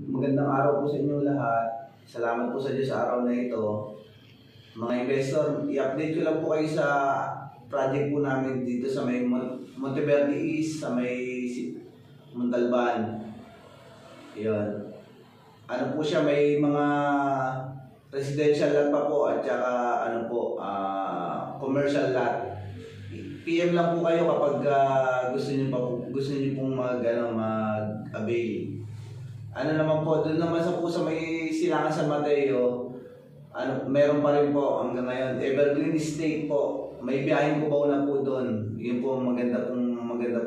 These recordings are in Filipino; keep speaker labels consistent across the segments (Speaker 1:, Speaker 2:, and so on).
Speaker 1: magandang araw po sa inyong lahat. Salamat po sa Diyos sa araw na ito. Mga investor, i-update ko lang po kayo sa project po namin dito sa may Monteverde East, sa may Montalban. Yun. Ano po siya, may mga residential lot pa po at saka commercial lot. PM lang po kayo kapag gusto niyo pong mag-avail. Ano naman po, doon naman sa may Silangan San Mateo, meron pa rin po hanggang ngayon. Evergreen Estate po, may biyahin po ba na po doon. Yun po, maganda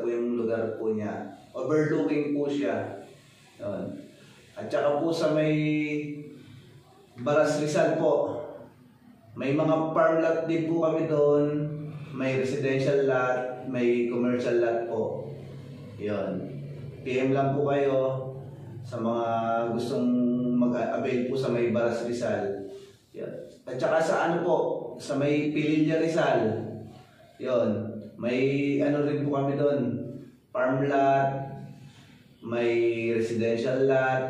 Speaker 1: po yung lugar po niya. Overlooking po siya. Yun. At saka po sa may Baras Rizal po, may mga farm lot din po kami doon. May residential lot, may commercial lot po. Yun. PM lang po kayo sa mga gustong mag-avail po sa may Baras Rizal. Yun. At saka sa sa may Pililla Rizal. Yun. May rin po kami doon. Farm lot, may residential lot,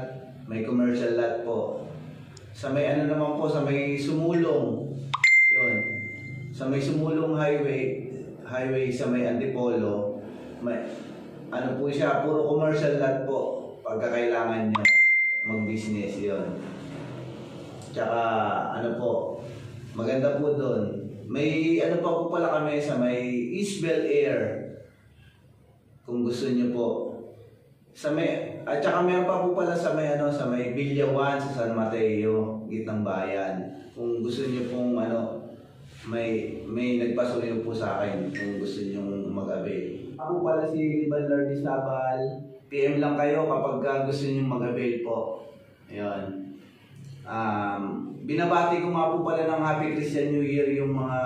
Speaker 1: may commercial lot po. Sa may naman po, sa may Sumulong. Yun. Sa may Sumulong highway sa may Antipolo, may po siya, puro commercial lot po pagkakailangan niyo mag-business. Yon. Tsaka po, maganda po doon. May pa po pala kami sa may East Bel Air, kung gusto niyo po. At saka meron pa po pala sa may Villa 1 sa San Mateo, Gitnang Bayan. Kung gusto niyo pong may nagpasuyo po sa akin kung gusto niyo mag-avail. Ako pala si Banlar Sabal. PM lang kayo kapag gusto niyo mag-avail po. Ayun. Binabati ko nga po pala ng Happy Christian New Year yung mga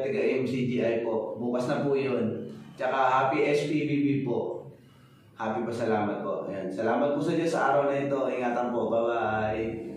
Speaker 1: taga MCGI po. Bukas na po yun. Tsaka Happy SPBB po. Happy pasalamat po. Ayan. Salamat po sa Diyos sa araw na ito. Ingatan po. Bye-bye.